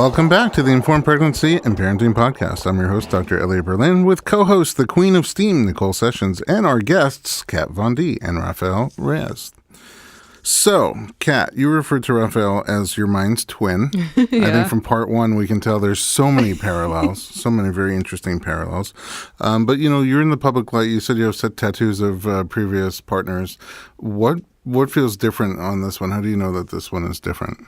Welcome back to the Informed Pregnancy and Parenting Podcast. I'm your host, Dr. Elliot Berlin, with co-host, the Queen of Steam, Nicole Sessions, and our guests, Kat Von D and Raphael Reyes. So, Kat, you referred to Raphael as your mind's twin. Yeah. I think from part one, we can tell there's so many parallels, so many very interesting parallels. But, you're in the public light. You said you have set tattoos of previous partners. What feels different on this one? How do you know that this one is different?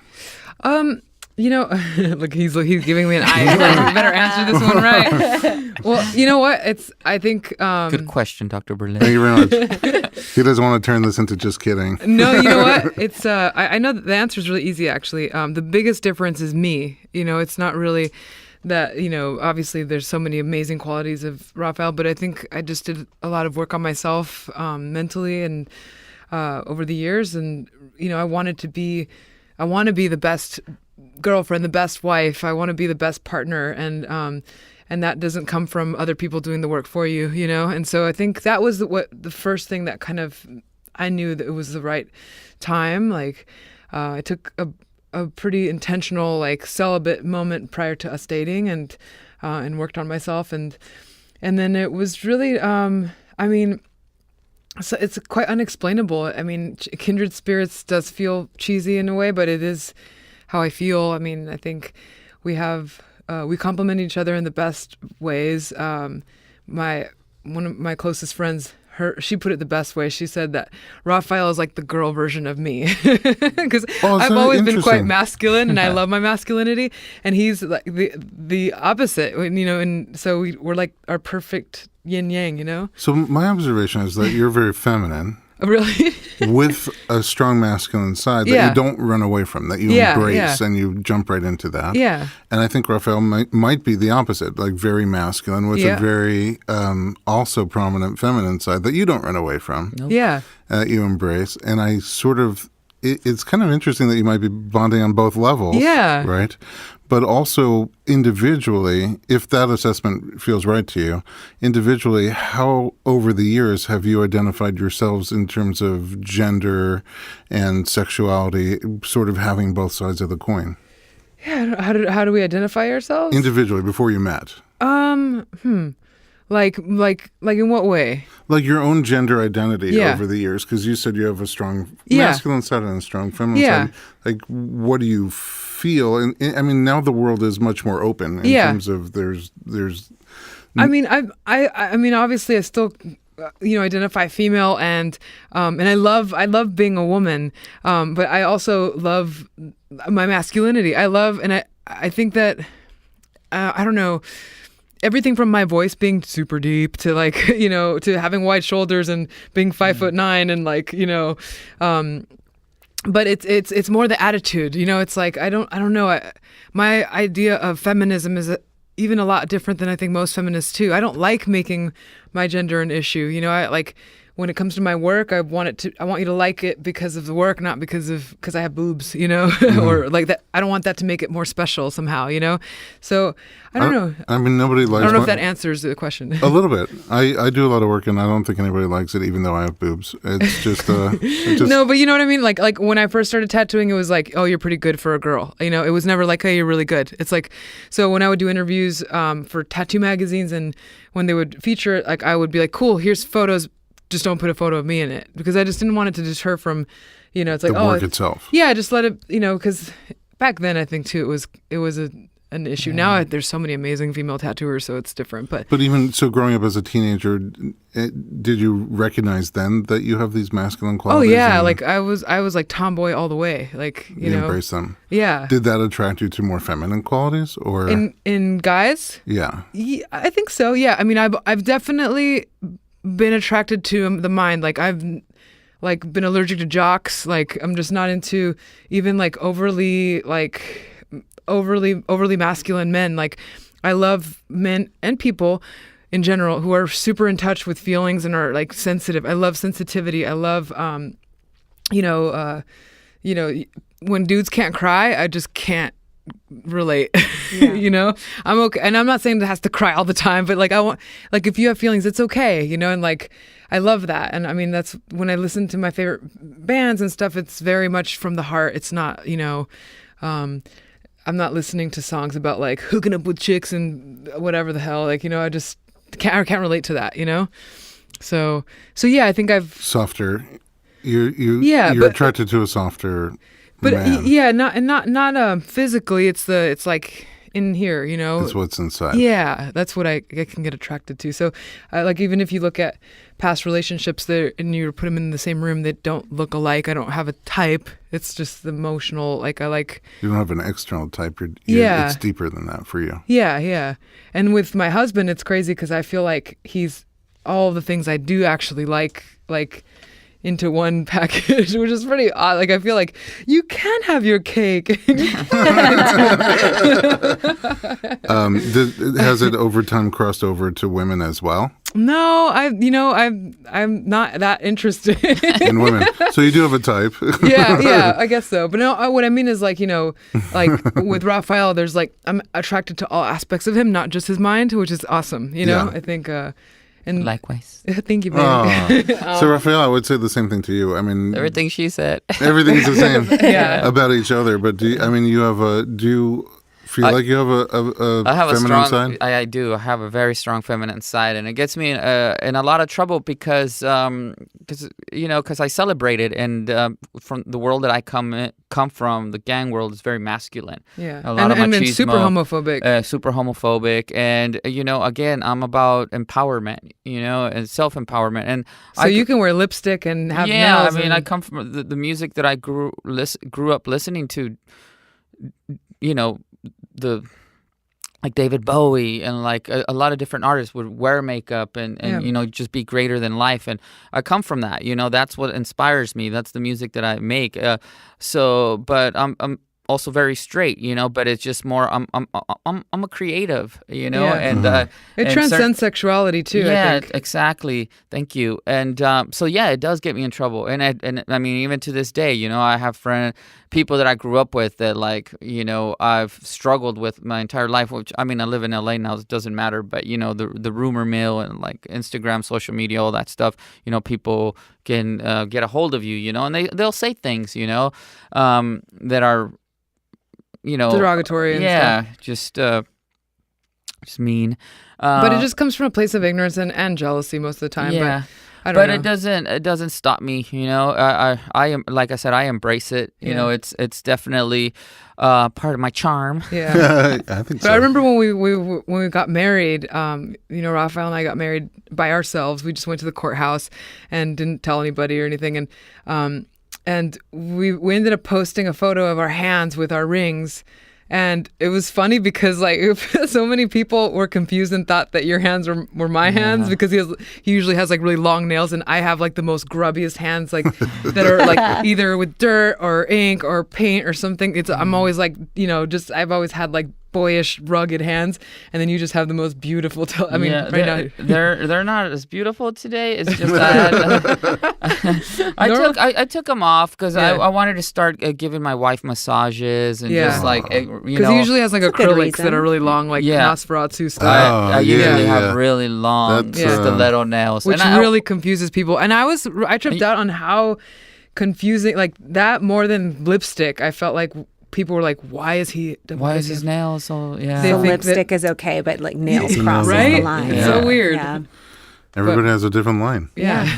Look, he's giving me an eye. You better answer this one right. Well, you know what? I think. Good question, Dr. Berlin. Thank you very much. He doesn't want to turn this into just kidding. No, you know what? It's. I know that the answer is really easy, actually. The biggest difference is me. It's not really that, obviously there's so many amazing qualities of Raphael, but I think I just did a lot of work on myself mentally and over the years. And, I want to be the best girlfriend, the best wife. I want to be the best partner, and that doesn't come from other people doing the work for you, And so I think that was the first thing that kind of I knew that it was the right time. Like I took a pretty intentional celibate moment prior to us dating, and worked on myself, and then it was really so it's quite unexplainable. I mean, kindred spirits does feel cheesy in a way, but it is how I feel. I mean, I think we complement each other in the best ways. One of my closest friends, she put it the best way. She said that Raphael is like the girl version of me, because I've always been quite masculine, and I love my masculinity, and he's like the opposite. And so we're like our perfect yin yang. So my observation is that you're very feminine. Really? With a strong masculine side that you don't run away from, that you embrace and you jump right into that. Yeah. And I think Raphael might be the opposite, like very masculine with a very also prominent feminine side that you don't run away from. Nope. Yeah. That you embrace. And I sort of, it's kind of interesting that you might be bonding on both levels. Yeah. Right? But also individually, if that assessment feels right to you, individually, how over the years have you identified yourselves in terms of gender and sexuality, sort of having both sides of the coin? Yeah. How do we identify ourselves? Individually, before you met. Like in what way? Like your own gender identity over the years, because you said you have a strong masculine side and a strong feminine side. Like, what do you feel? And I mean, now the world is much more open in terms of there's. I mean, I mean, obviously, I still, identify female, and I love being a woman, but I also love my masculinity. I think that I don't know. Everything from my voice being super deep to to having wide shoulders and being 5'9" and but it's more the attitude, It's like I don't know. My idea of feminism is even a lot different than I think most feminists too. I don't like making my gender an issue. I like when it comes to my work, I want you to like it because of the work, not because I have boobs, or like that. I don't want that to make it more special somehow, So I don't know. I mean, nobody likes. I don't know if that answers the question. A little bit. I do a lot of work, and I don't think anybody likes it, even though I have boobs. It's just No, but you know what I mean. Like when I first started tattooing, it was like, oh, you're pretty good for a girl. It was never like, hey, you're really good. It's like, so when I would do interviews for tattoo magazines, and when they would feature it, like I would be like, cool, here's photos. Just don't put a photo of me in it, because I just didn't want it to deter from, it's like the work itself. Yeah, just let it, because back then I think too it was an issue. Yeah. Now there's so many amazing female tattooers, so it's different. But even so, growing up as a teenager, did you recognize then that you have these masculine qualities? Oh yeah, like I was like tomboy all the way. Like you embrace them. Yeah. Did that attract you to more feminine qualities, or in guys? Yeah, I think so. Yeah, I mean, I've definitely been attracted to the mind. Like I've been allergic to jocks. Like I'm just not into even overly masculine men. Like I love men and people in general who are super in touch with feelings and are sensitive. I love sensitivity. I love when dudes can't cry, I just can't relate. Yeah. I'm okay, and I'm not saying it has to cry all the time, but I want, if you have feelings, it's okay, and I love that. And I mean, that's when I listen to my favorite bands and stuff, it's very much from the heart. It's not I'm not listening to songs about like hooking up with chicks and whatever the hell. Like, I just can't relate to that, So yeah, I think I've softer. You're attracted to a softer man. Yeah, not physically. It's like in here, It's what's inside. Yeah, that's what I can get attracted to. So, like, even if you look at past relationships there and you put them in the same room, they don't look alike. I don't have a type. It's just the emotional. Like, I like. You don't have an external type. Yeah. It's deeper than that for you. Yeah. And with my husband, it's crazy because I feel like he's all the things I do actually like into one package, which is pretty odd. Like, I feel like you can have your cake. Has it over time crossed over to women as well? No, I'm not that interested in women. So you do have a type. yeah, I guess so. But no, what I mean is like, like with Raphael, there's like, I'm attracted to all aspects of him, not just his mind, which is awesome. I think, and likewise. Thank you, baby. So Raphael, I would say the same thing to you. I mean, everything she said. Everything's the same about each other. But do you feel like you have a feminine side? I do. I have a very strong feminine side, and it gets me in a lot of trouble because I celebrate it, and from the world that I come from, the gang world is very masculine. Yeah, a lot of machismo, and super homophobic. Super homophobic, and again, I'm about empowerment, and self-empowerment, and so you can wear lipstick and have nails. I mean, I come from the music that I grew up listening to, like David Bowie and like a lot of different artists would wear makeup and just be greater than life, and I come from that. That's what inspires me. That's the music that I make. But I'm also very straight, but it's just more I'm a creative, and it transcends sexuality too. Yeah, I think. Exactly. Thank you. And it does get me in trouble. And I mean, even to this day, I have people that I grew up with that I've struggled with my entire life. Which I mean, I live in LA now. It doesn't matter. But the rumor mill and like Instagram, social media, all that stuff. People can get a hold of you. And they'll say things. That are. Derogatory and stuff. Just mean. But it just comes from a place of ignorance and jealousy most of the time. Yeah. But I don't know. It doesn't stop me. I am, like I said, I embrace it. It's definitely part of my charm. Yeah. I think so. But I remember when we got married, Raphael and I got married by ourselves. We just went to the courthouse and didn't tell anybody or anything. And we ended up posting a photo of our hands with our rings. And it was funny because like so many people were confused and thought that your hands were my hands because he usually has like really long nails and I have like the most grubbiest hands like that are like either with dirt or ink or paint or something. I'm always like, I've always had like boyish, rugged hands, and then you just have the most beautiful. Now they're not as beautiful today. It's just I took them off because I wanted to start giving my wife massages and just like because he usually has like acrylics that are really long, like Nosferatu style. I usually have really long stiletto nails, which really confuses people. And I tripped out on how confusing like that more than lipstick. I felt like. People were like, why is his nails so, So lipstick is okay, but like nails cross the line. Yeah. So weird. Yeah. Everybody has a different line. Yeah.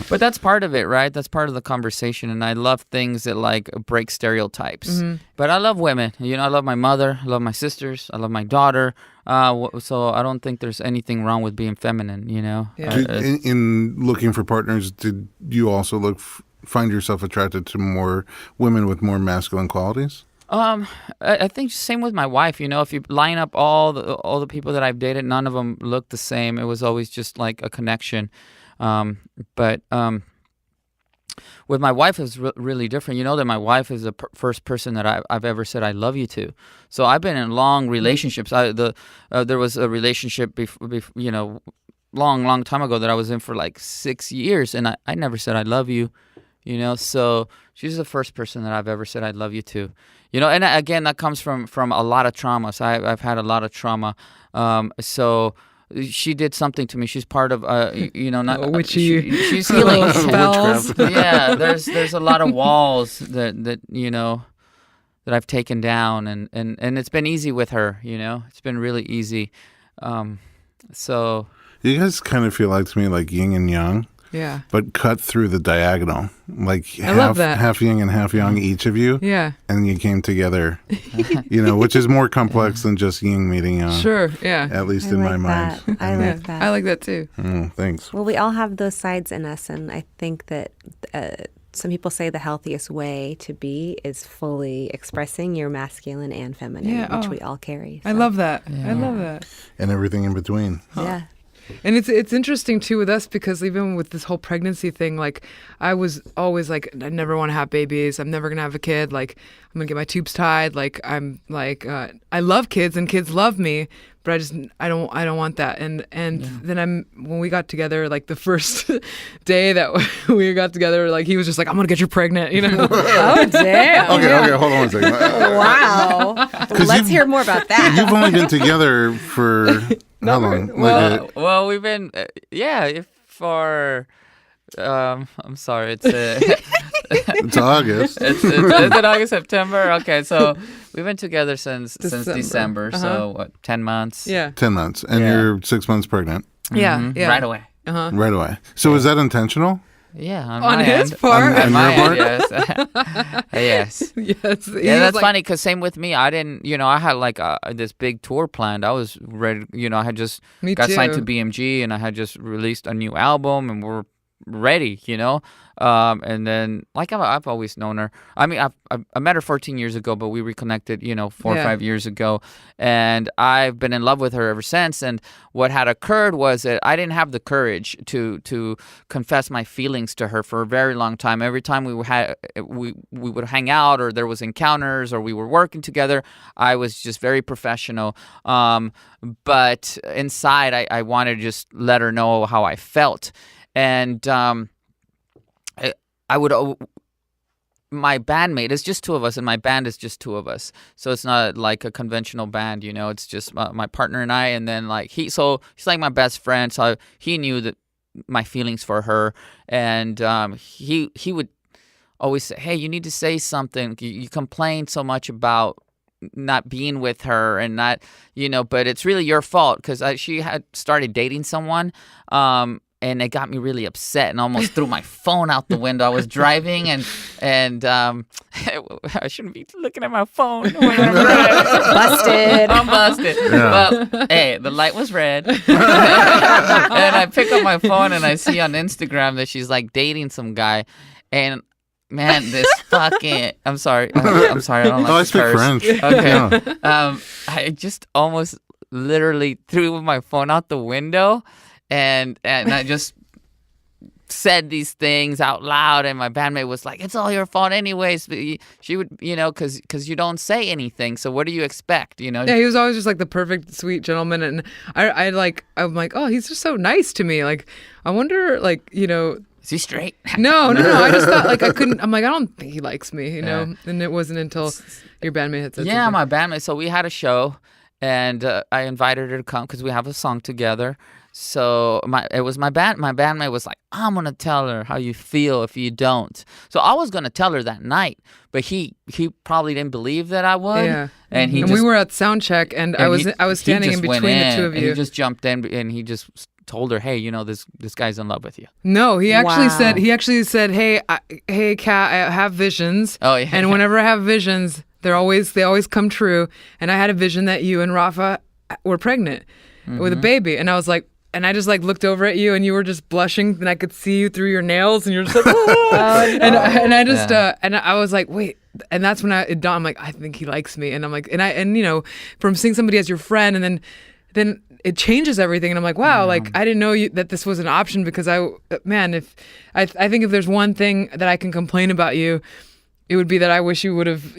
But that's part of it, right? That's part of the conversation. And I love things that like break stereotypes. Mm-hmm. But I love women. I love my mother. I love my sisters. I love my daughter. So I don't think there's anything wrong with being feminine, Yeah. In looking for partners, did you also find yourself attracted to more women with more masculine qualities? I think same with my wife. If you line up all the people that I've dated, none of them looked the same. It was always just like a connection. But with my wife, it was really different. That my wife is the first person that I've ever said I love you to. So I've been in long relationships. There was a relationship long time ago that I was in for like 6 years, and I never said I love you. So she's the first person that I've ever said I love you to. And again, that comes from a lot of trauma. So I've had a lot of trauma. So she did something to me. She's part of, she's healing spells. Yeah, there's a lot of walls that that I've taken down, and it's been easy with her. It's been really easy. So you guys kind of feel like to me like yin and yang. Yeah. But cut through the diagonal, like love that. half yin and half yang, each of you. Yeah. And you came together, which is more complex than just yin meeting yang. Sure. Yeah. At least in my mind. I like that. I like that too. Thanks. Well, we all have those sides in us, and I think that some people say the healthiest way to be is fully expressing your masculine and feminine, which we all carry. So. I love that. Yeah. I love that. And everything in between. Yeah. And it's interesting too with us, because even with this whole pregnancy thing, like I was always like, I never want to have babies. I'm never gonna have a kid. Like I'm gonna get my tubes tied. Like I'm like I love kids and kids love me, but I don't want that. And then when we got together, like the first day that we got together, like he was just like, I'm gonna get you pregnant. Oh damn. Okay, hold on a second. Wow. Let's hear more about that. You've only been together for how long? Well, we've been for I'm sorry, it's it's August. It's in August, September. Okay, so we've been together since December. So what, 10 months? Yeah. 10 months, and you're 6 months pregnant. Yeah. Yeah. Right away. Right away. So was that intentional? Yeah, on his end. part. On my your end, yes. Yes. Yeah, that's funny because same with me. I didn't, I had like this big tour planned. I was ready, I had just got signed to BMG and I had just released a new album and we're ready, and then like I've always known her. I mean, I met her 14 years ago, but we reconnected, 4 or 5 years ago, and I've been in love with her ever since. And what had occurred was that I didn't have the courage to confess my feelings to her for a very long time. Every time we would hang out, or there was encounters, or we were working together, I was just very professional. But inside, I wanted to just let her know how I felt. And I would, my bandmate, it's just two of us, and my band is just two of us. So it's not like a conventional band, it's just my partner and I. And then like he's like my best friend. So he knew that my feelings for her. And he would always say, hey, you need to say something. You complain so much about not being with her and not, but it's really your fault, because she had started dating someone. And it got me really upset and almost threw my phone out the window. I was driving and I shouldn't be looking at my phone. Busted. I'm busted. Yeah. Well, hey, the light was red. And I pick up my phone and I see on Instagram that she's like dating some guy. And man, this fucking, I'm sorry. I don't like I to speak curse. French. Okay. Yeah. I just almost literally threw my phone out the window. And I just said these things out loud, and my bandmate was like, "It's all your fault, anyways." But she would, because you don't say anything. So what do you expect, Yeah, he was always just like the perfect, sweet gentleman, and I'm like, oh, he's just so nice to me. Like, I wonder, like, Is he straight? No. I just thought like I couldn't. I'm like, I don't think he likes me, And it wasn't until your bandmate had said something. Yeah, my bandmate. So we had a show, and I invited her to come because we have a song together. So it was my bandmate was like, I'm gonna tell her how you feel if you don't. So I was gonna tell her that night, but he probably didn't believe that I would. Yeah. And we were at sound check, and I was standing in between the two of you. And he just jumped in and he just told her, hey, this guy's in love with you. No, he actually said, hey, Kat, I have visions. Oh yeah. And whenever I have visions, they always come true. And I had a vision that you and Rafa were pregnant with a baby, and I was like. And I just like looked over at you, and you were just blushing, and I could see you through your nails, and you're just like, oh, no. and I just and I was like, wait, and that's when it dawned. I'm like, I think he likes me, and I'm like, and from seeing somebody as your friend, and then it changes everything, and I'm like, wow, like I didn't know that this was an option, because I think if there's one thing that I can complain about you, it would be that I wish you would have,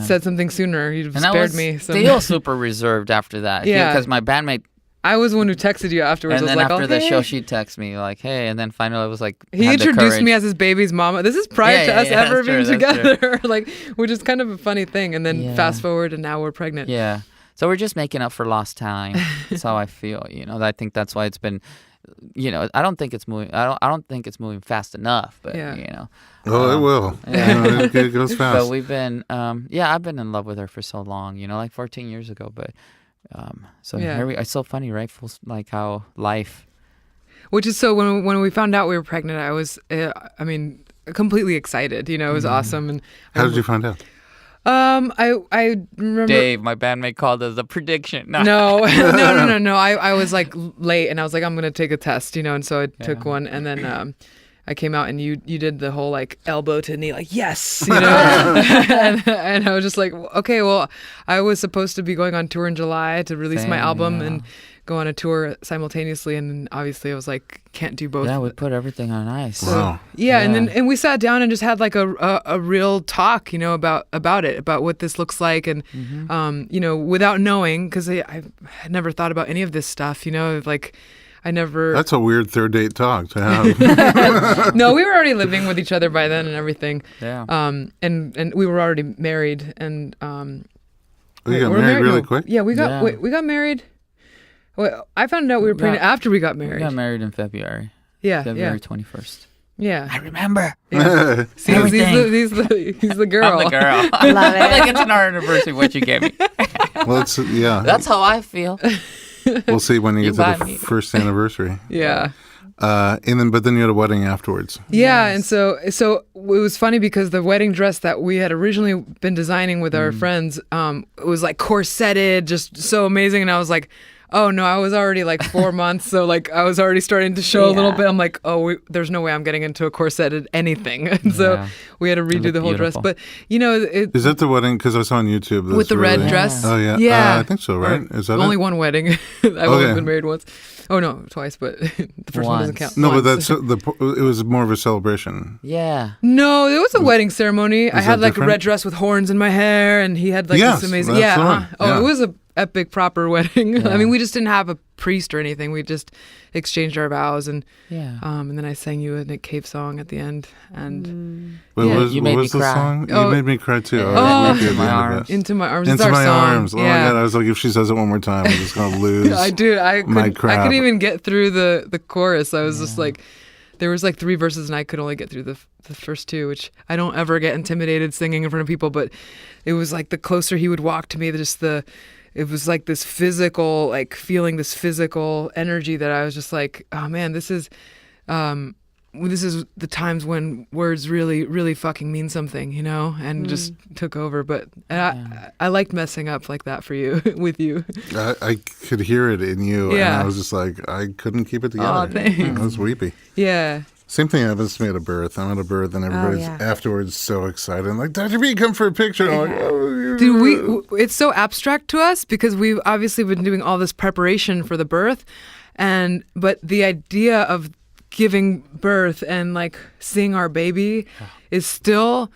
said something sooner. You'd have spared me. Still super reserved after that, because my bandmate. I was the one who texted you afterwards. And then I was like, after the show, she'd text me like, hey. And then finally I was like, he introduced me as his baby's mama. This is prior to us ever being together, like, which is kind of a funny thing. And then fast forward, and now we're pregnant. Yeah. So we're just making up for lost time. That's how I feel. I think that's why it's been I don't think it's moving. I don't think it's moving fast enough. But Oh, it will. It goes fast. But we've been, I've been in love with her for so long. like 14 years ago. But it's so funny, right? Like how life. Which is so when we found out we were pregnant, I was, completely excited. It was awesome. And how did you find out? I remember Dave, my bandmate, called us a prediction. No. I was like late, and I was like, I'm gonna take a test, and so I took one, and then I came out, and you did the whole like elbow to knee, like yes, and I was just like, okay, well, I was supposed to be going on tour in July to release my album and go on a tour simultaneously, and then obviously I was like, can't do both. Yeah, we put everything on ice. Wow. Yeah, and we sat down and just had like a real talk, about it, about what this looks like, and without knowing, because I had never thought about any of this stuff, like I never. That's a weird third date talk to have. No, we were already living with each other by then and everything. Yeah. And we were already married, and we got married really quick. Yeah, we got married. Well, I found out we were pregnant after we got married. We got married in February. Yeah, February 21st. Yeah. I remember. Yeah. See, he's the girl. I'm the girl. I love it. I'm like, it's an our anniversary, what you gave me. Well, That's how I feel. We'll see when you get to the me. first anniversary. Yeah. But then you had a wedding afterwards. Yeah, and so it was funny because the wedding dress that we had originally been designing with our friends, it was like corseted, just so amazing, and I was like, oh no, I was already like 4 months, so like I was already starting to show a little bit. I'm like, there's no way I'm getting into a corseted anything, and so we had to redo the whole dress. But is that the wedding? Because I saw on YouTube with the red dress. Oh yeah, yeah. I think so. Right? Is that only one wedding? I've only been married once. Oh no, twice, but the first one doesn't count. No, but it was more of a celebration. Yeah. No, it was a wedding ceremony. I had like a red dress with horns in my hair, and he had like this amazing. It was a epic proper wedding. Yeah. I mean, we just didn't have a priest or anything. We just exchanged our vows, and then I sang you a Nick Cave song at the end. And what was the song? You made me cry too. Into my arms. Into my arms. Into my arms. Oh my God! I was like, if she says it one more time, I'm just gonna lose. I couldn't even get through the chorus. I was just like, there was like 3 verses, and I could only get through the first 2, which I don't ever get intimidated singing in front of people. But it was like the closer he would walk to me, it was like this physical, like feeling this physical energy that I was just like, oh man, this is the times when words really, really fucking mean something, and just took over. But I liked messing up like that for you, with you. I could hear it in you, and I was just like, I couldn't keep it together. Oh, thanks. I was weepy. Yeah. Same thing happens to me at a birth. I'm at a birth, and everybody's afterwards so excited. I'm like, Dr. B, come for a picture. I'm like, oh. Dude, it's so abstract to us because we've obviously been doing all this preparation for the birth, but the idea of giving birth and like seeing our baby is still,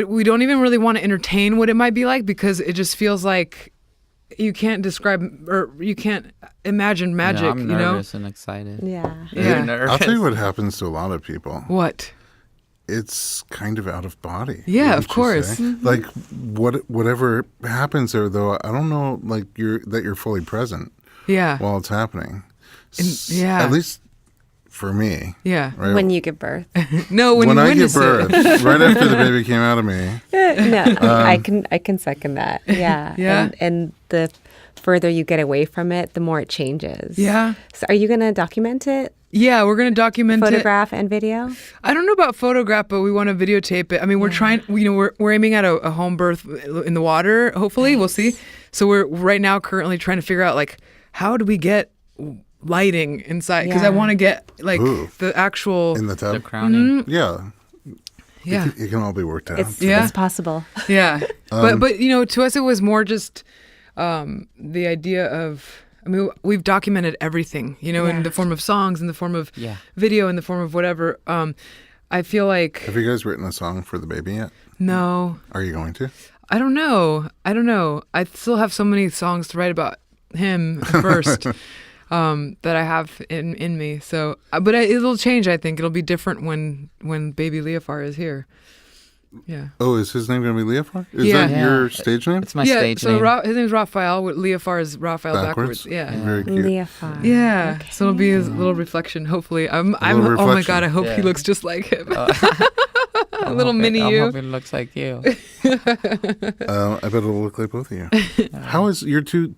we don't even really want to entertain what it might be like, because it just feels like you can't describe or you can't imagine magic. I'm nervous and excited. Yeah. I'll tell you what happens to a lot of people. What? It's kind of out of body. Yeah, of course. Mm-hmm. Like whatever happens there, though, I don't know, like you're fully present. Yeah. While it's happening. At least for me. Yeah. Right? When you give birth. No, when you I witness give birth, right after the baby came out of me. No, I can second that. Yeah. Yeah. And the further you get away from it, the more it changes. Yeah. So are you going to document it? Yeah, we're going to document photograph and video. I don't know about photograph, but we want to videotape it. I mean, we're trying, we're aiming at a home birth in the water, hopefully. We'll see. So we're right now currently trying to figure out, like, how do we get lighting inside? Because I want to get, like, the actual... In the tub? The crowning. Mm-hmm. Yeah. Yeah. It can all be worked out. It's possible. Yeah. But to us, it was more just the idea of... I mean, we've documented everything, in the form of songs, in the form of video, in the form of whatever. I feel like... Have you guys written a song for the baby yet? No. Are you going to? I don't know. I still have so many songs to write about him first that I have in me. So, but it'll change, I think. It'll be different when baby Leafar is here. Yeah. Oh, is his name going to be Leafar? Is Yeah. that your stage name? It's my stage name. His name's Raphael. Leafar is Raphael backwards. Yeah. Very cute. Leafar. Yeah. Okay. So it'll be his little reflection. Hopefully, oh my reflection. God, I hope he looks just like him. A little mini you. I hope it looks like you. I bet it'll look like both of you. How is your two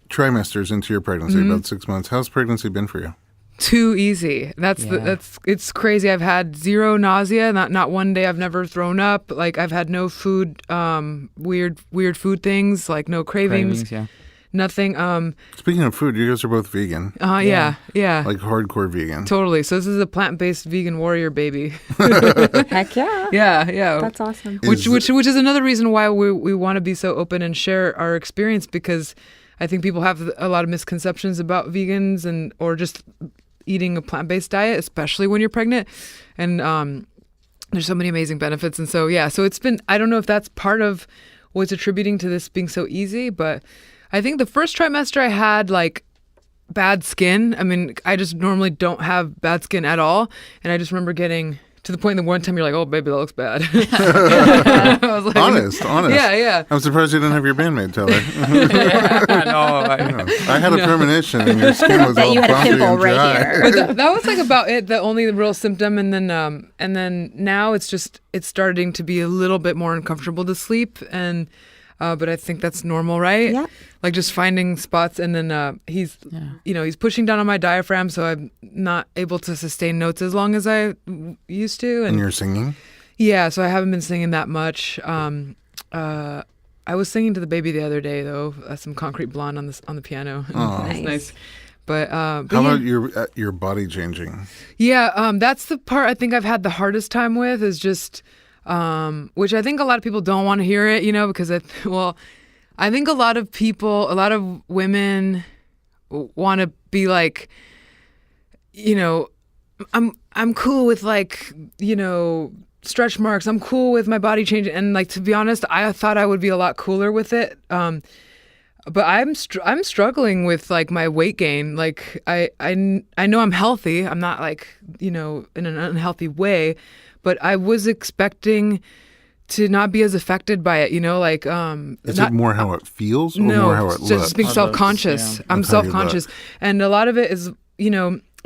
trimesters into your pregnancy, about 6 months? How's pregnancy been for you? Too easy. It's crazy. I've had zero nausea. Not one day I've never thrown up. Like I've had no food, weird food things, like no cravings. Yeah. Nothing. Speaking of food, you guys are both vegan. Yeah. Like hardcore vegan. Totally. So this is a plant-based vegan warrior baby. Heck yeah. Yeah. That's awesome. Which is another reason why we want to be so open and share our experience, because I think people have a lot of misconceptions about vegans or just eating a plant-based diet, especially when you're pregnant. And there's so many amazing benefits. And so, so it's been, I don't know if that's part of what's attributing to this being so easy, but I think the first trimester I had like bad skin. I mean, I just normally don't have bad skin at all. And I just remember getting to the point that one time you're like, oh, baby, that looks bad. I was like, honest. Yeah. I'm surprised you didn't have your bandmate tell her. I I had a premonition and your skin was all you had a bumpy pimple and right dry. here. But that was like about it, the only real symptom. And then now it's starting to be a little bit more uncomfortable to sleep. And but I think that's normal, right? Yeah. Like just finding spots, and then he's pushing down on my diaphragm, so I'm not able to sustain notes as long as I used to. And you're singing? Yeah, so I haven't been singing that much. I was singing to the baby the other day, though, some Concrete Blonde on the piano. Oh. That's nice. But how about your body changing? Yeah, that's the part I think I've had the hardest time with, is just, which I think a lot of people don't want to hear it, because I think a lot of women want to be like, I'm cool with like, stretch marks. I'm cool with my body changing. And like, to be honest, I thought I would be a lot cooler with it. But I'm struggling with like my weight gain. Like I know I'm healthy. I'm not like, in an unhealthy way, but I was expecting to not be as affected by it, like is it more how it feels or more how it looks? Just being self-conscious. Yeah. I'm self-conscious. And a lot of it is,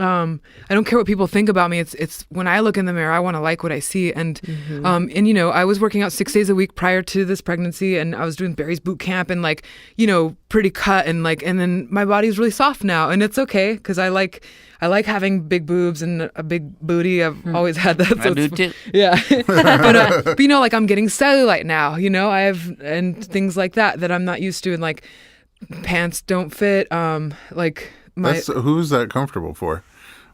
I don't care what people think about me. It's when I look in the mirror, I want to like what I see. And, I was working out 6 days a week prior to this pregnancy, and I was doing Barry's boot camp and like, pretty cut and then my body's really soft now, and it's okay. 'Cause I like having big boobs and a big booty. I've always had that. I do too. Yeah. but like I'm getting cellulite now, I have, and things like that I'm not used to. And like pants don't fit. Who's that comfortable for?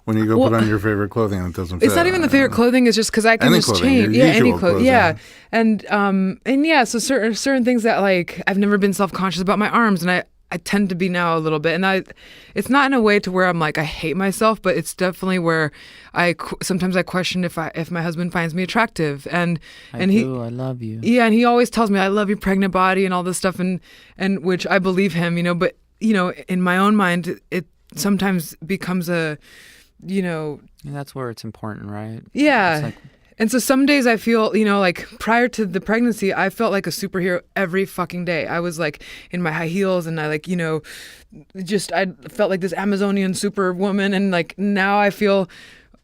When you go put on your favorite clothing and it doesn't fit. It's not even the favorite clothing. It's just because I can Any just clothing, change. your Yeah, any usual clothing. clothing. Yeah, and yeah. So certain things that like I've never been self-conscious about my arms, and I tend to be now a little bit. And it's not in a way to where I'm like I hate myself, but it's definitely where sometimes I question if my husband finds me attractive, and I love you. Yeah, and he always tells me I love your pregnant body and all this stuff, and which I believe him, but in my own mind it sometimes becomes a. That's where it's important, right? Yeah. It's like, and so some days I feel, like prior to the pregnancy, I felt like a superhero every fucking day. I was like in my high heels and I like, I felt like this Amazonian superwoman. And like now I feel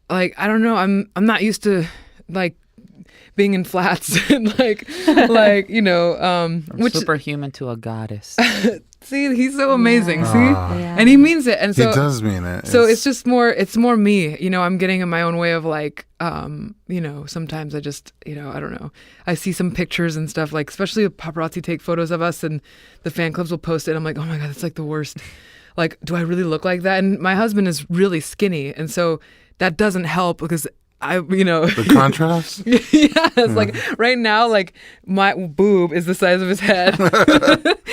like, I don't know, I'm not used to like being in flats and from superhuman to a goddess. See, he's so amazing. See, Yeah. and he means it, and so he does mean it. So it's more me. I'm getting in my own way of like, sometimes I just, I don't know. I see some pictures and stuff, like especially if paparazzi take photos of us and the fan clubs will post it. I'm like, oh my God, it's like the worst. Like, do I really look like that? And my husband is really skinny, and so that doesn't help because the contrast. Yes, like right now, like my boob is the size of his head.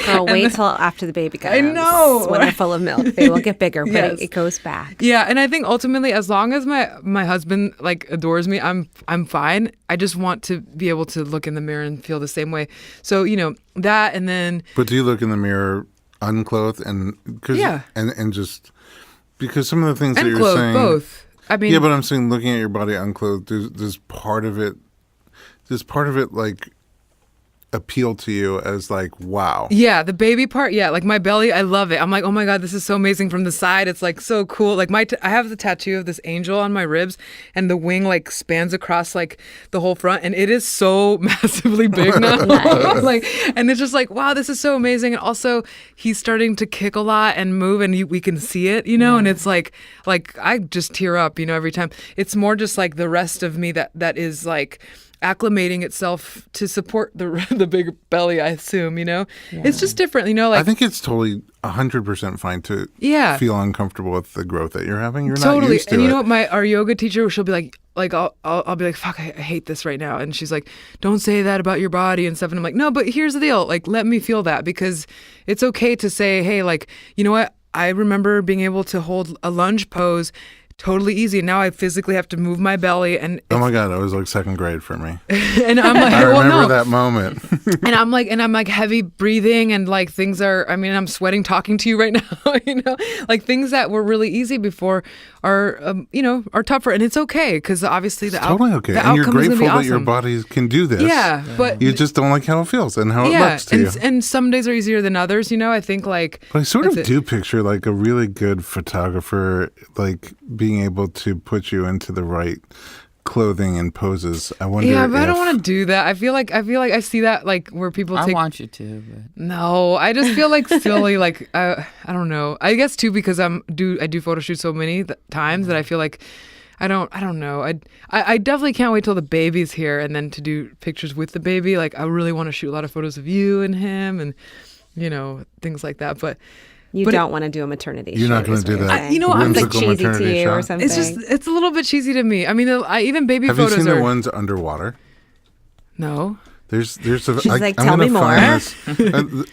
Girl, wait till after the baby comes. I know. When they're full of milk, they will get bigger, but Yes. it goes back. Yeah, and I think ultimately, as long as my husband like adores me, I'm fine. I just want to be able to look in the mirror and feel the same way. So that, and then. But do you look in the mirror unclothed and just because some of the things that you're clothed, saying, both. I mean, yeah, but I'm saying looking at your body unclothed, does part of it, does part of it like appeal to you as like, wow? Yeah, the baby part. Yeah, like my belly, I love it. I'm like, oh my God, this is so amazing from the side. It's like so cool. Like I have the tattoo of this angel on my ribs, and the wing like spans across like the whole front, and it is so massively big now. Like, and it's just like, wow, this is so amazing. And also, he's starting to kick a lot and move, and we can see it, and it's like I just tear up, every time. It's more just like the rest of me that is like acclimating itself to support the big belly, I assume, It's just different, like I think it's totally 100% fine to feel uncomfortable with the growth that you're having. You're totally not used to and it. you know what, our yoga teacher, she'll be like I'll be like, fuck, I hate this right now, and she's like, don't say that about your body and stuff, and I'm like, no, but here's the deal, like, let me feel that, because it's okay to say, hey, like, you know what, I remember being able to hold a lunge pose totally easy. Now I physically have to move my belly, and oh my God, it was like second grade for me. And I'm like, I remember that moment. and I'm like heavy breathing, and like things are. I mean, I'm sweating talking to you right now. Like things that were really easy before are are tougher, and it's okay, because obviously totally okay, the and you're outcome is grateful gonna be that your awesome. body can do this. Yeah, but you just don't like how it feels and how it looks to you. And some days are easier than others. I think like. But I sort of do picture like a really good photographer, like being able to put you into the right clothing and poses. I wonder. Yeah, but I don't want to do that. I feel like I see that like where people take. I want you to. But... No, I just feel like silly. Like I don't know. I guess too, because I do photo shoots so many times that I feel like I don't know. I definitely can't wait till the baby's here, and then to do pictures with the baby. Like I really want to shoot a lot of photos of you and him, and things like that. But you don't want to do a maternity shoot. You're not going to do that. I'm like cheesy to you or something. It's a little bit cheesy to me. I mean, even baby Have photos you seen are. the ones underwater? No. There's a. She's like, I'm tell me gonna more. find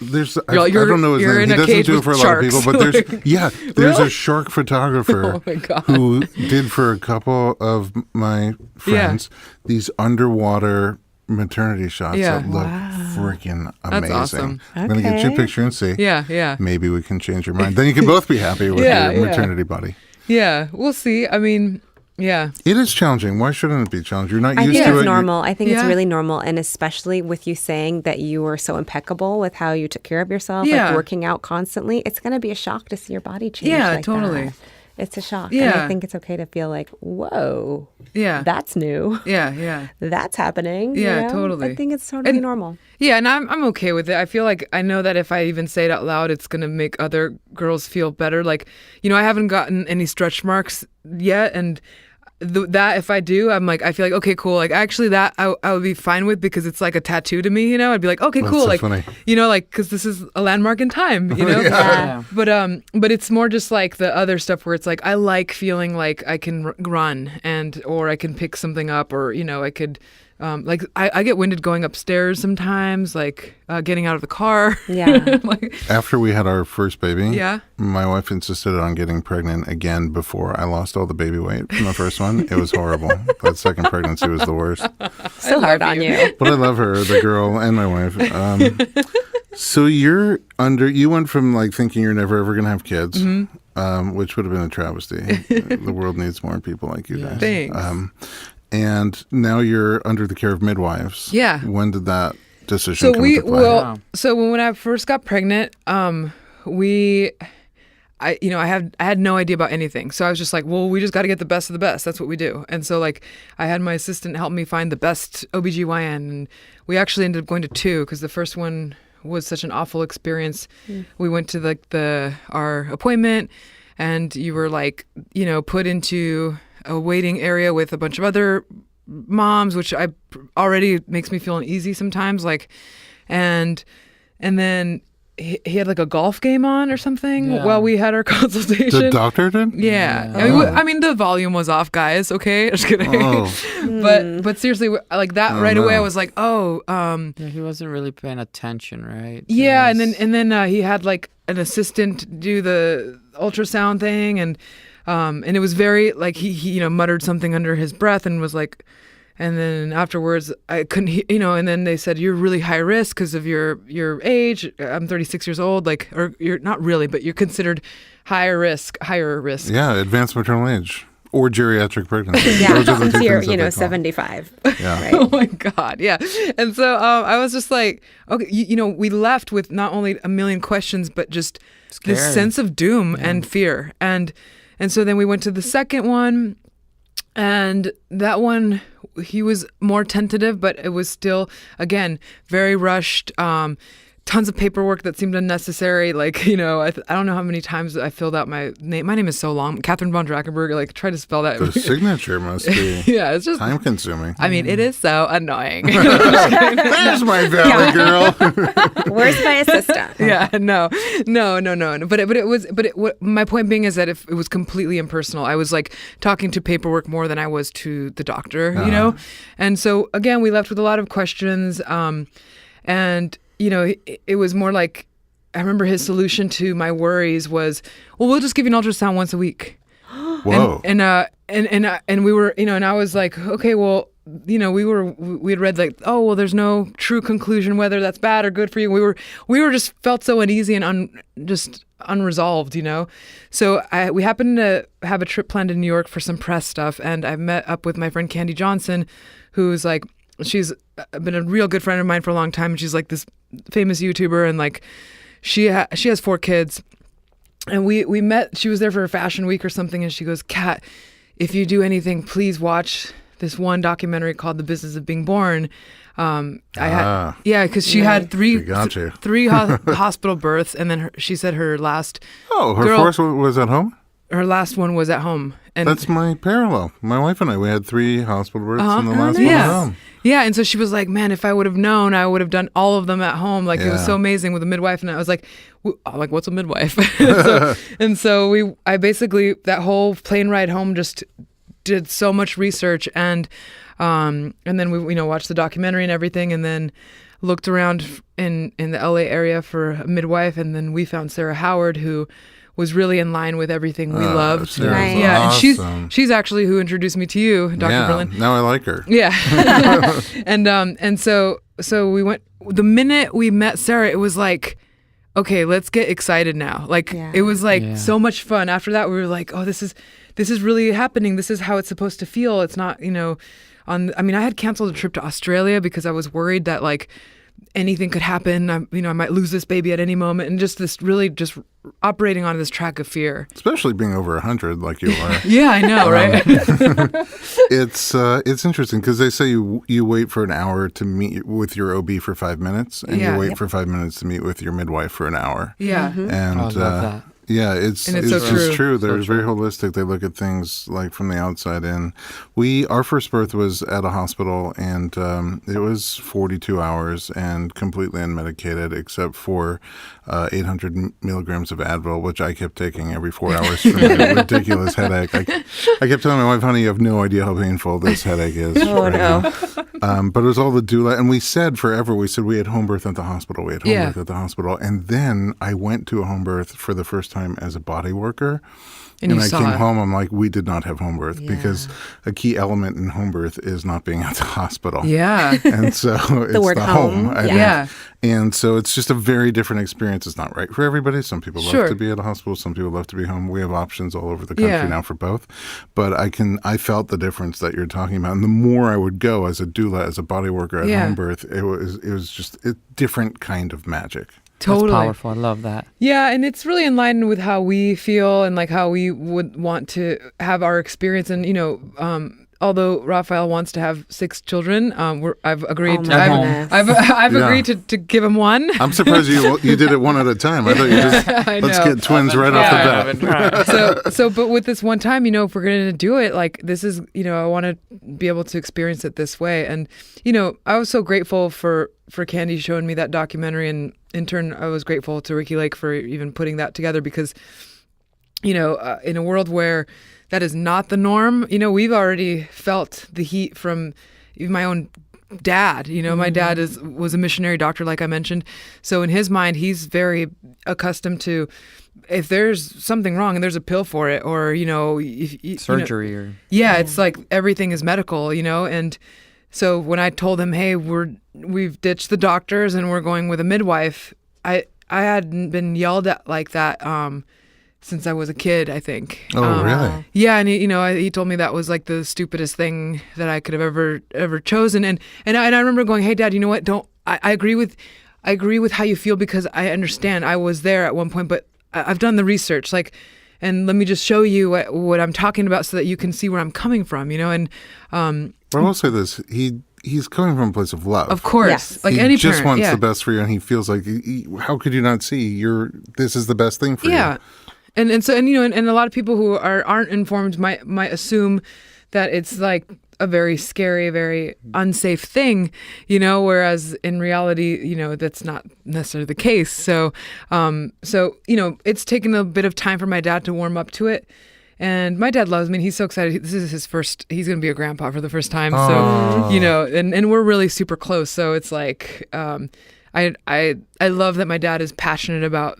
this. I don't know his you're name. in He a doesn't cage do it with for a lot of people, sharks. but there's a shark photographer Oh my God. who did for a couple of my friends these underwater maternity shots that look freaking amazing. That's awesome. I'm gonna get you a Okay. picture and see. Yeah. Maybe we can change your mind. Then you can both be happy with your maternity body. Yeah, we'll see. I mean, yeah. It is challenging. Why shouldn't it be challenging? You're not I used think to it's it. normal. I think it's Yeah. really normal. And especially with you saying that you were so impeccable with how you took care of yourself, Yeah. like working out constantly, it's going to be a shock to see your body change. Yeah, like totally. that. It's a shock. Yeah. And I think it's okay to feel like, whoa, Yeah. that's new. Yeah. That's happening. Yeah, totally. I think it's totally And- normal. Yeah, and I'm okay with it. I feel like I know that if I even say it out loud, it's going to make other girls feel better. Like, I haven't gotten any stretch marks yet, and that if I do, I'm like, I feel like, okay, cool. Like, actually, that I would be fine with, because it's like a tattoo to me. I'd be like, okay, That's cool. so like, funny. like, because this is a landmark in time. Yeah. But it's more just like the other stuff where it's like I like feeling like I can run or I can pick something up, or I could. Like I get winded going upstairs sometimes, like getting out of the car. Yeah. Like, After we had our first baby, Yeah. my wife insisted on getting pregnant again before I lost all the baby weight from the first one. It was horrible. That second pregnancy was the worst. So hard on you. But I love her, the girl, and my wife. So you went from like thinking you're never ever going to have kids, which would have been a travesty. The world needs more people like you guys. Thanks. And now you're under the care of midwives. Yeah. When did that decision so come we into play? so when I first got pregnant, I had no idea about anything. So I was just like, well, we just got to get the best of the best. That's what we do. And so like I had my assistant help me find the best OBGYN, and we actually ended up going to 2, because the first one was such an awful experience. We went to like our appointment, and you were like, put into a waiting area with a bunch of other moms, which already makes me feel uneasy sometimes. Like, and then he had like a golf game on or something while we had our consultation. The doctor did? Yeah. Oh. I mean, the volume was off, guys. Okay. Just kidding. Oh. But seriously, like that right away, I was like, Yeah, he wasn't really paying attention, right? yeah. And then he had like an assistant do the ultrasound thing, and it was very like he muttered something under his breath and was like, and then afterwards I couldn't and then they said, you're really high risk because of your age. I'm 36 years old, like, or you're not really, but you're considered higher risk. Yeah, advanced maternal age. or geriatric pregnancy. Yeah, Those are the since two you're, things that they call. 75. Yeah. Right? Oh my God. Yeah. And so I was just like, okay, we left with not only a million questions, but just this Scary. sense of doom and fear. And so then we went to the second one, and that one, he was more tentative, but it was still, again, very rushed. Tons of paperwork that seemed unnecessary. Like, I don't know how many times I filled out my name. My name is so long. Catherine von Drakenberg. Like, try to spell that. The signature must be Yeah, it's just time consuming. I mean, it is so annoying. There's my valley girl. Where's my assistant? Yeah, no. But my point being is that if it was completely impersonal, I was like talking to paperwork more than I was to the doctor, and so again, we left with a lot of questions, and it was more like, I remember his solution to my worries was, well, we'll just give you an ultrasound once a week. Whoa. And we were, and I was like, okay, well, we had read like, oh, well, there's no true conclusion whether that's bad or good for you. We were just felt so uneasy and just unresolved, So we happened to have a trip planned in New York for some press stuff, and I met up with my friend Candy Johnson, who's like, she's been a real good friend of mine for a long time, and she's like this famous YouTuber, and like she has 4 kids. And we met, she was there for a fashion week or something, and she goes, Kat, if you do anything, please watch this one documentary called The Business of Being Born. Because she had three hospital births, and then she said her last First was at home? Her last one was at home. And that's my parallel. My wife and I, we had 3 hospital births, and the last one at home. Yeah, and so she was like, man, if I would have known, I would have done all of them at home. Like, it was so amazing with a midwife. And I was like, what's a midwife? So I basically, that whole plane ride home, just did so much research. And then we, watched the documentary and everything, and then looked around in the LA area for a midwife. And then we found Sarah Howard, who was really in line with everything we loved. Sarah's awesome. And she's actually who introduced me to you, Dr. Berlin. Now I like her. Yeah. and so we went, the minute we met Sarah, it was like, okay, let's get excited now. Like, it was like so much fun. After that, we were like, oh, this is really happening. This is how it's supposed to feel. It's not, I had canceled a trip to Australia because I was worried that like anything could happen. I might lose this baby at any moment, and just this really just operating on this track of fear. Especially being over 100 like you are. Yeah, I know, right? It's interesting because they say you wait for an hour to meet with your OB for 5 minutes, and you wait for 5 minutes to meet with your midwife for an hour. Yeah. And I love that. Yeah, it's so just true. They're So very holistic. They look at things like from the outside in. Our first birth was at a hospital, and it was 42 hours and completely unmedicated except for 800 milligrams of Advil, which I kept taking every 4 hours for my ridiculous headache. I kept telling my wife, honey, you have no idea how painful this headache is. Oh, no. But it was all the doula. And we said forever, we we had home birth at the hospital. We had home birth at the hospital. And then I went to a home birth for the first time as a body worker. And I came home, I'm like, we did not have home birth because a key element in home birth is not being at the hospital. Yeah. And so it's the word home. I think. And so it's just a very different experience. It's not right for everybody. Some people love to be at a hospital. Some people love to be home. We have options all over the country now for both. But I felt the difference that you're talking about. And the more I would go as a doula, as a body worker at home birth, it was just a different kind of magic. Totally. That's powerful. I love that. Yeah, and it's really in line with how we feel and like how we would want to have our experience. And although Raphael wants to have 6 children, I've agreed. I've agreed to give him 1. I'm surprised you did it one at a time. I thought you just let's get twins right off the bat. So, but with this one time, if we're going to do it, like this is, I want to be able to experience it this way. And I was so grateful for Candy showing me that documentary, and in turn, I was grateful to Ricky Lake for even putting that together because, in a world where that is not the norm, we've already felt the heat from even my own dad. My dad was a missionary doctor, like I mentioned. So in his mind, he's very accustomed to if there's something wrong and there's a pill for it, or, surgery it's like everything is medical, and so when I told him, hey, we've ditched the doctors and we're going with a midwife, I hadn't been yelled at like that since I was a kid, I think. Oh, really? Yeah, and he told me that was like the stupidest thing that I could have ever chosen. And I remember going, "Hey, Dad, you know what? I agree with how you feel because I understand. I was there at one point, but I've done the research. Like, and let me just show you what I'm talking about so that you can see where I'm coming from. And But I will say this: he's coming from a place of love. of course, Yes. like he any just parent, wants yeah. the best for you, and he feels like, how could you not see? This is the best thing for Yeah. you. And a lot of people who aren't informed might assume that it's like a very scary, very unsafe thing, whereas in reality, that's not necessarily the case. So it's taken a bit of time for my dad to warm up to it. And my dad loves me. And he's so excited. This is his first. He's going to be a grandpa for the first time. So and we're really super close. So it's like I love that my dad is passionate about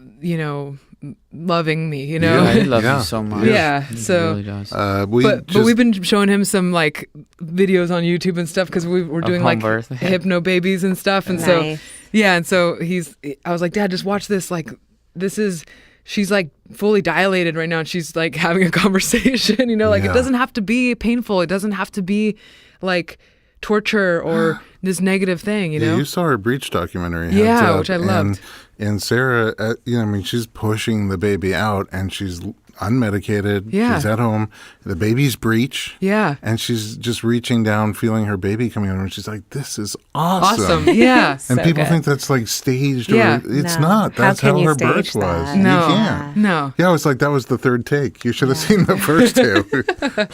loving me. Yeah, he loves Yeah. you so much. Yeah, He so- really does. But we've been showing him some like videos on YouTube and stuff because we're doing home like birth. hypno babies and stuff. And Nice. so I was like, Dad, just watch this. Like, she's like fully dilated right now and she's like having a conversation, like Yeah. it doesn't have to be painful. It doesn't have to be like torture or this negative thing, Yeah, you saw our Breach documentary. Yeah, Heads Up, which I loved. And Sarah, she's pushing the baby out, and she's unmedicated. Yeah. She's at home. The baby's breech. Yeah. And she's just reaching down, feeling her baby coming out, and she's like, "This is awesome." Yeah. And So people good. think that's like staged. Yeah. Or it's No. not. How That's can how you her stage birth was. that? No. You can't. No. Yeah, it was like that was the third take. You should have seen the first two.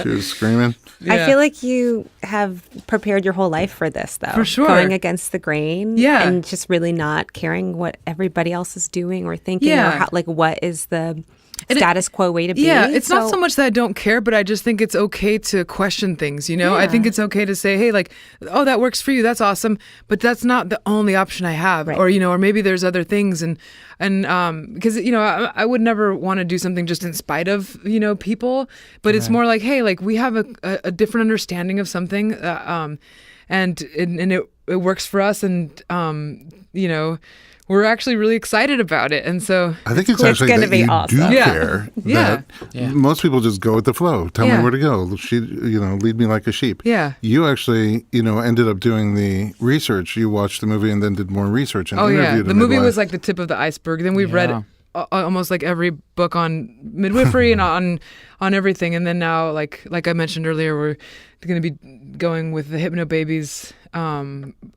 She was screaming. Yeah. I feel like you have prepared your whole life for this, though. For sure. Going against the grain. Yeah. And just really not caring what everybody else is doing or thinking Yeah. or how, like what is the And status quo way to be. Yeah, it's not so much that I don't care, but I just think it's okay to question things, I think it's okay to say, hey, like, oh, that works for you. That's awesome. But that's not the only option I have. Right. Or maybe there's other things. And because, I would never want to do something just in spite of, people. But it's more like, hey, like we have a different understanding of something. And it works for us. And, we're actually really excited about it. And so I think it's It's actually gonna that be you awesome. do Yeah. care. Yeah. That most people just go with the flow. Tell me Yeah. where to go. Lead me like a sheep. Yeah. You actually, ended up doing the research. You watched the movie and then did more research and Oh yeah, interviewed the a movie midwife. was like the tip of the iceberg. Then we've Yeah. read almost like every book on midwifery and on everything. And then now, like I mentioned earlier, we're going to be going with the hypno babies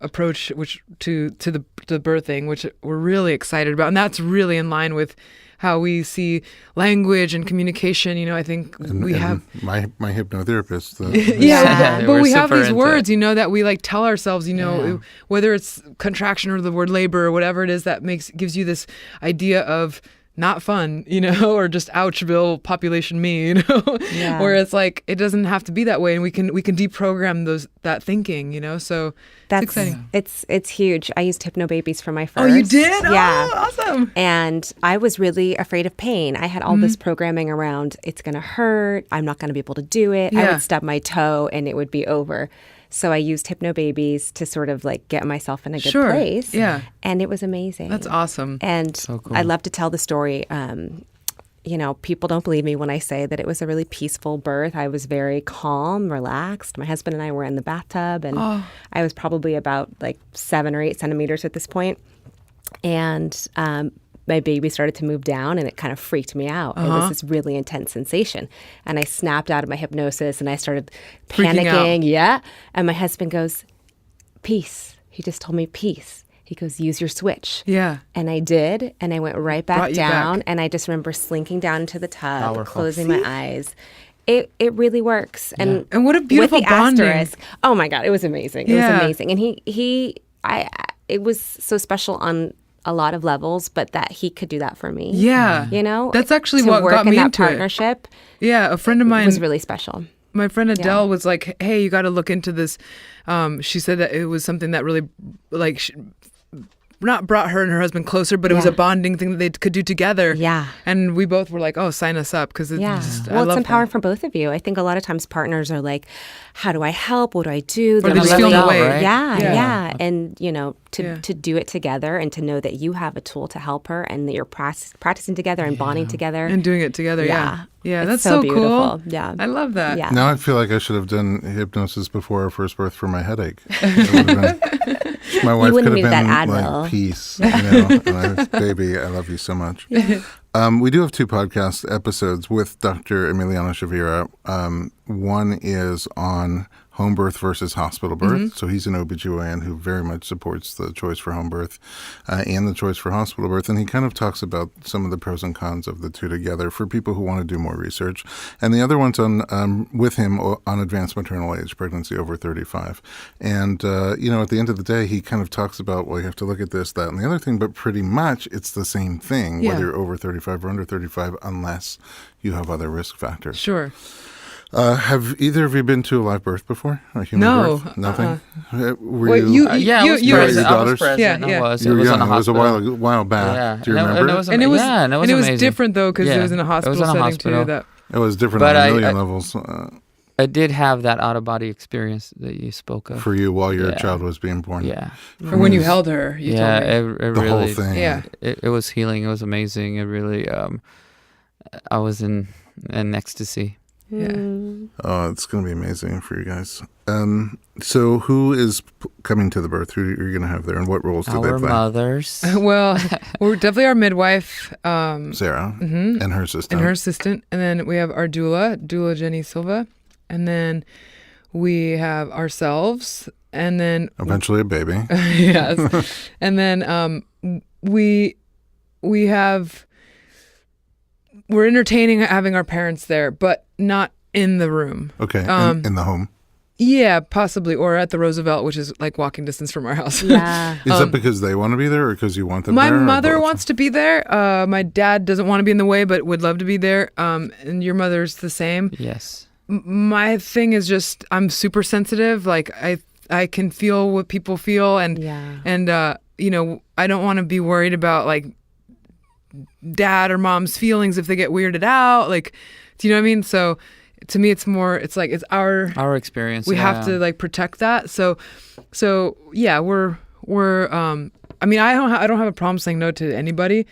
approach, which to the birthing, which we're really excited about, and that's really in line with how we see language and communication. I think we have. my hypnotherapist. Yeah, but we're we have super these into words, that we like tell ourselves, whether it's contraction or the word labor or whatever it is that gives you this idea of not fun, or just ouchville population me, Yeah. where it's like it doesn't have to be that way, and we can deprogram that thinking, so That's it's exciting. It's huge. I used hypno babies for my first. Oh, you did? Yeah. Oh, awesome. And I was really afraid of pain. I had all Mm-hmm. this programming around it's going to hurt. I'm not going to be able to do it. I Yeah. would stub my toe and it would be over. So I used hypno babies to sort of like get myself in a good Sure. place. Yeah. And it was amazing. That's awesome. And So cool. I love to tell the story. People don't believe me when I say that it was a really peaceful birth. I was very calm, relaxed. My husband and I were in the bathtub, and I was probably about like 7 or 8 centimeters at this point. And my baby started to move down, and it kind of freaked me out. It was this really intense sensation. And I snapped out of my hypnosis, and I started Freaking out. panicking. Yeah. And my husband goes, peace. He just told me peace. He goes, use your switch. Yeah. And I did, and I went right Brought back you down, back. and I just remember slinking down into the tub, Powerful. closing my eyes. It really works. And And what a beautiful with the bonding. asterisk, oh my God, it was amazing. It Yeah. was amazing. And it was so special on a lot of levels, but that he could do that for me. Yeah. That's actually to what work got in me that into it. partnership Yeah, a friend of mine was really special. My friend Adele was like, "Hey, you got to look into this." She said that it was something that really, like, not brought her and her husband closer, but it was a bonding thing that they could do together. Yeah. And we both were like, oh, sign us up, because it's just, well, it's empowering that. for both of you. I think a lot of times partners are like, how do I help? What do I do? Or they just feel in the way. Right? Yeah. And, to do it together and to know that you have a tool to help her and that you're practicing together and bonding together. And doing it together, yeah. It's That's so so beautiful. cool. Yeah. I love that. Yeah. Now I feel like I should have done hypnosis before our first birth for my headache. My wife could have need been that like, Advil. peace. And baby, I love you so much. We do have 2 podcast episodes with Dr. Emiliano Shavira. One is on home birth versus hospital birth. So he's an OBGYN who very much supports the choice for home birth and the choice for hospital birth. And he kind of talks about some of the pros and cons of the two together for people who want to do more research. And the other one's on with him on advanced maternal age, pregnancy over 35. And, at the end of the day, he kind of talks about, well, you have to look at this, that, and the other thing, but pretty much it's the same thing, whether you're over 35 or under 35, unless you have other risk factors. Sure. Have either of you been to a live birth before? A human No. birth? Nothing? Were Wait, you? Yeah, I was you present. your I was daughters? present. Yeah, yeah. It was. You It were was on young. a It was a hospital. while back. Yeah. Do you remember? And it was And amazing. different though, because it was in a hospital in a setting hospital. too. That It was different But on a million levels I did have that out-of-body experience that you spoke of. for you while your Yeah. child was being born. Yeah. or when you held her, you Yeah, told me. it The really, whole thing. Yeah. It was healing. It was amazing. It really, I was in ecstasy. Yeah. Oh, it's going to be amazing for you guys. So who is coming to the birth? Who are you going to have there, and what roles do they Our play? mothers. Well, we're definitely our midwife, Sarah and her assistant. and her assistant, and then we have our doula Jenny Silva, and then we have ourselves, and then Eventually a baby. yes, and then we're entertaining having our parents there, but not in the room. Okay, in the home. Yeah, possibly, or at the Roosevelt, which is like walking distance from our house. Yeah. Is that because they want to be there or because you want them My there? or mother both? wants to be there. My dad doesn't want to be in the way, but would love to be there. And your mother's the same. Yes. My thing is just I'm super sensitive. Like I can feel what people feel, and I don't want to be worried about like dad or mom's feelings if they get weirded out. Like, do you know what I mean? So to me, it's our experience. we have to like protect that. So yeah, we're I mean, I don't have a problem saying no to anybody.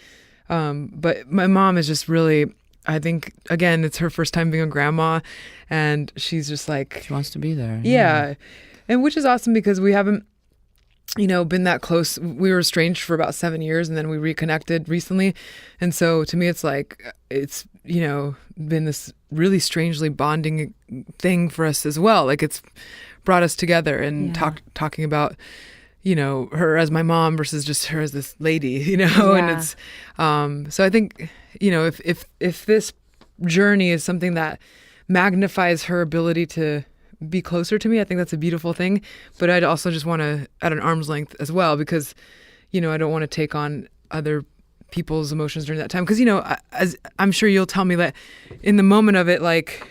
But my mom is just really, I think, again, it's her first time being a grandma, and she's just like, She wants to be there. yeah. And which is awesome because we haven't, been that close. We were estranged for about 7 years, and then we reconnected recently. And so to me, it's like, it's, been this really strangely bonding thing for us as well. Like it's brought us together and talking about, her as my mom versus just her as this lady, and it's, so I think, if this journey is something that magnifies her ability to be closer to me, I think that's a beautiful thing. But I'd also just want to at an arm's length as well, because, I don't want to take on other people's emotions during that time. Because, as I'm sure you'll tell me that in the moment of it, like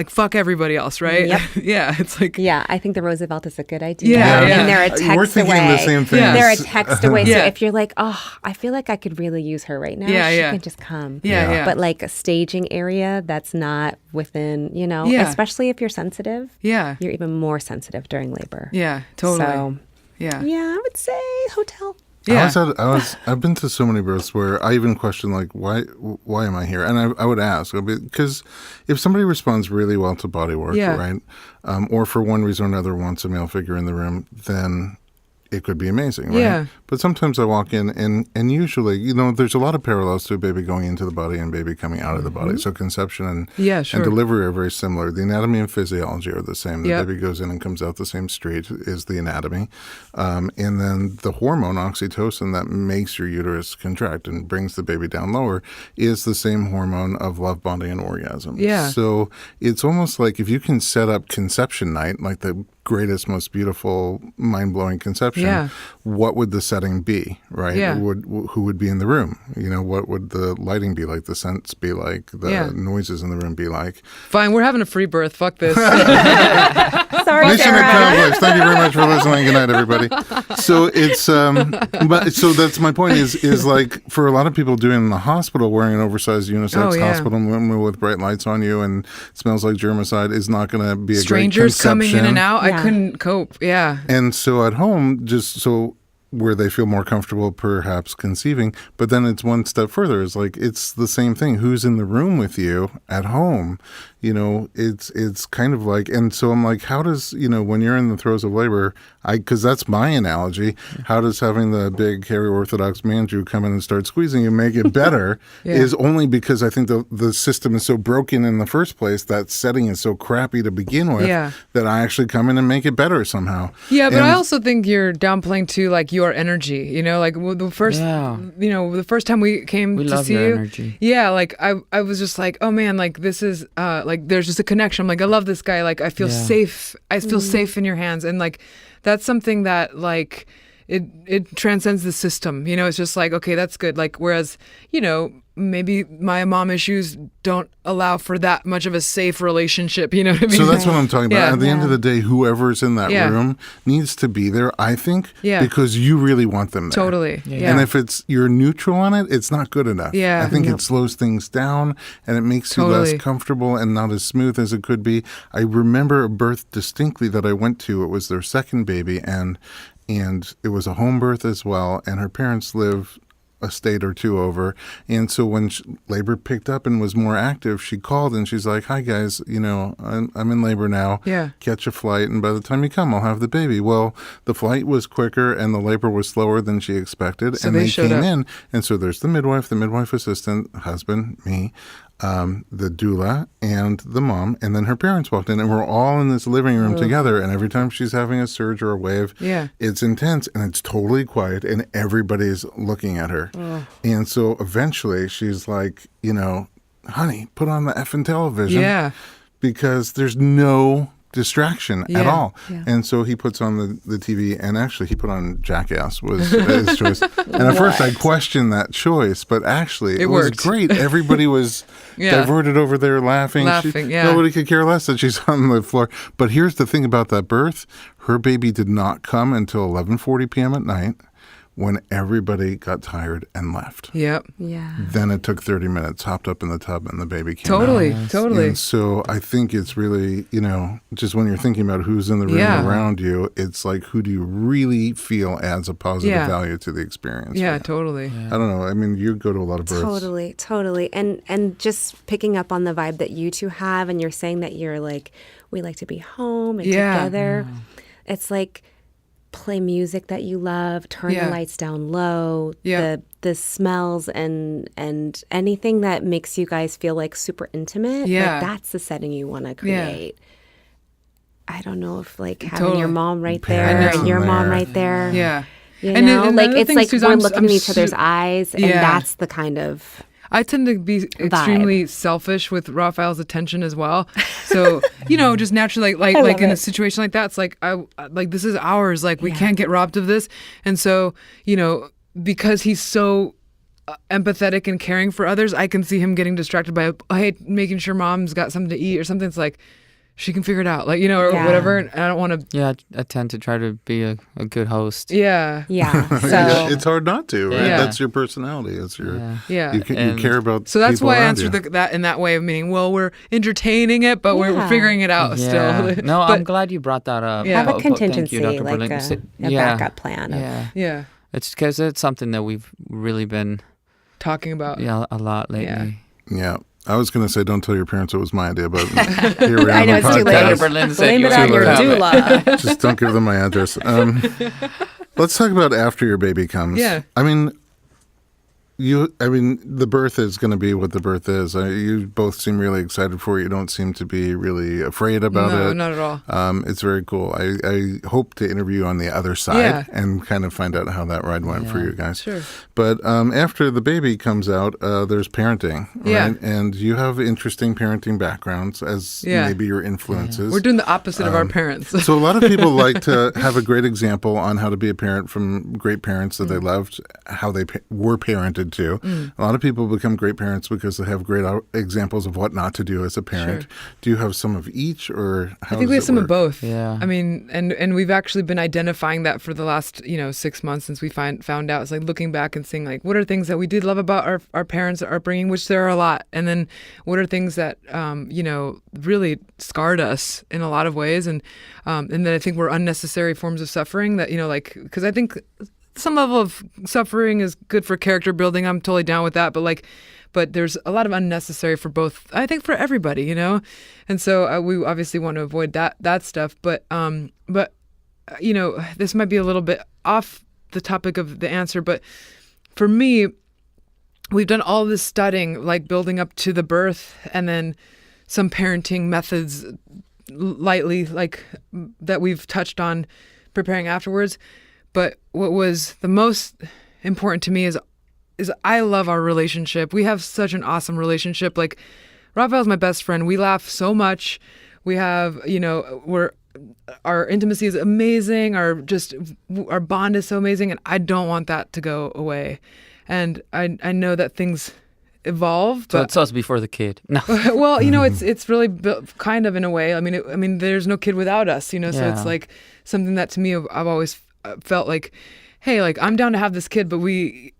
fuck everybody else, right? Yep. Yeah, it's like... Yeah, I think the Roosevelt is a good idea. Yeah, yeah. And they're a text We're thinking away. the same thing. Yeah. They're a text away. Yeah. So if you're like, oh, I feel like I could really use her right now, Yeah, she yeah. can just come. Yeah, yeah. But like a staging area that's not within, Yeah. especially if you're sensitive, Yeah. you're even more sensitive during labor. Yeah, totally. So, Yeah. I would say hotel. Yeah. I've been to so many births where I even question like why am I here? And I would ask because if somebody responds really well to body work, Yeah. right, or for one reason or another wants a male figure in the room, then it could be amazing, right? Yeah. But sometimes I walk in and usually, there's a lot of parallels to a baby going into the body and baby coming out of the body. So conception and delivery are very similar. The anatomy and physiology are the same. The baby goes in and comes out the same street is the anatomy. And then the hormone oxytocin that makes your uterus contract and brings the baby down lower is the same hormone of love, bonding, and orgasm. Yeah. So it's almost like if you can set up conception night, like the greatest, most beautiful, mind-blowing conception, what would the setting be, right? Yeah. Who would be in the room? What would the lighting be like, the scents be like, the noises in the room be like? Fine, we're having a free birth. Fuck this. Sorry, Mission Sarah. accomplished. Thank you very much for listening. Good night, everybody. So it's but so that's my point is like for a lot of people doing in the hospital, wearing an oversized unisex hospital room with bright lights on you and smells like germicide is not going to be a Strangers great conception. coming in and out. Yeah. I couldn't cope. Yeah. And so at home, just so where they feel more comfortable perhaps conceiving, but then it's one step further. It's like it's the same thing. Who's in the room with you at home? You know, it's kind of like, and so I'm like, how does, you know, when you're in the throes of labor, because that's my analogy, how does having the big hairy Orthodox man Jew come in and start squeezing you make it better is only because I think the system is so broken in the first place, that setting is so crappy to begin with, that I actually come in and make it better somehow. Yeah, but I also think you're downplaying too, like your energy, you know, like the first, you know, the first time we came to see you, energy. yeah, like I was just like, oh man, like this is, like there's just a connection. I'm like, I love this guy. Like I feel safe. I feel safe in your hands. And like, that's something that like, it transcends the system, you know, it's just like, okay, that's good. Like, whereas, you know, maybe my mom issues don't allow for that much of a safe relationship, you know what I mean? So that's what I'm talking about. Yeah. At the end of the day, whoever's in that room needs to be there, I think, because you really want them there. Totally. Yeah. And if you're neutral on it, it's not good enough. Yeah. I think it slows things down and it makes you less comfortable and not as smooth as it could be. I remember a birth distinctly that I went to. It was their second baby and it was a home birth as well. And her parents live a state or two over. And so when labor picked up and was more active, she called and she's like, hi guys, you know, I'm in labor now. Yeah. Catch a flight. And by the time you come, I'll have the baby. Well, the flight was quicker and the labor was slower than she expected. So and they showed came up. in. And so there's the midwife assistant, husband, me, the doula and the mom, and then her parents walked in, and we're all in this living room together. And every time she's having a surge or a wave, it's intense and it's totally quiet, and everybody's looking at her. And so eventually she's like, you know, honey, put on the effing television, because there's no distraction at all. And so he puts on the TV, and actually he put on Jackass was his choice. And at first I questioned that choice, but actually it was worked. great. Everybody was diverted over there laughing. Nobody could care less that she's on the floor. But here's the thing about that birth. Her baby did not come until 11:40 p.m. at night, when everybody got tired and left. Yep. Yeah. Then it took 30 minutes, hopped up in the tub, and the baby came Totally. out. Totally. And so I think it's really, you know, just when you're thinking about who's in the room around you, it's like, who do you really feel adds a positive value to the experience? Yeah, totally. I don't know. I mean, you go to a lot of births. Totally. And just picking up on the vibe that you two have, and you're saying that you're like, we like to be home and together. It's like, play music that you love, turn the lights down low, the smells and anything that makes you guys feel like super intimate. Like that's the setting you want to create. I don't know if like having your mom right there and your mom right there. Yeah. You And know, then like another it's thing, like Susan, we're looking in each other's eyes, and Yeah. that's the kind of I tend to be extremely selfish with Raphael's attention as well. So, you know, just naturally, like in a situation like that, it's like, like this is ours. Like we can't get robbed of this. And so, you know, because he's so empathetic and caring for others, I can see him getting distracted by, hey, making sure mom's got something to eat or something. It's like, she can figure it out, like, you know, or whatever. And I don't want to. Yeah, I tend to try to be a good host. yeah. So it's hard not to, right? Yeah. That's your personality. It's your you care about. So that's people why I around answered you. that in that way of meaning, well, we're entertaining it, but we're figuring it out still. No, But- I'm glad you brought that up. Yeah. Have a contingency, Thank you, Dr. like Berlin. a backup plan. Yeah. It's because it's something that we've really been Talking about. a lot lately. Yeah. I was going to say, don't tell your parents it was my idea, but here we are. I know on the it's too podcast. late. Berlin said Blame you it were on your coming. doula. Just don't give them my address. Let's talk about after your baby comes. Yeah. I mean, the birth is going to be what the birth is. You both seem really excited for it. You don't seem to be really afraid about it. No, not at all. It's very cool. I hope to interview you on the other side and kind of find out how that ride went for you guys. Sure. But after the baby comes out, there's parenting, right? Yeah. And you have interesting parenting backgrounds as maybe your influences. We're doing the opposite of our parents. So a lot of people like to have a great example on how to be a parent from great parents that they loved, how they were parented alluded to. A lot of people become great parents because they have great examples of what not to do as a parent. Sure. Do you have some of each, or how I think we have some of both. Yeah. I mean, and we've actually been identifying that for the last 6 months since we found out. It's like looking back and saying like, what are things that we did love about our parents' upbringing, which there are a lot, and then what are things that really scarred us in a lot of ways, and then I think were unnecessary forms of suffering that because I think some level of suffering is good for character building. I'm totally down with that, but there's a lot of unnecessary for both. I think for everybody, and so we obviously want to avoid that stuff. But this might be a little bit off the topic of the answer, but for me, we've done all this studying, like building up to the birth, and then some parenting methods lightly, like that we've touched on preparing afterwards. But what was the most important to me is I love our relationship. We have such an awesome relationship. Like, Raphael's my best friend. We laugh so much. We have, our intimacy is amazing. Our bond is so amazing, and I don't want that to go away. And I know that things evolve. So but it's us before the kid. No. well, it's really built kind of in a way. I mean, there's no kid without us. So it's like something that to me I've always felt like, hey, like I'm down to have this kid, but we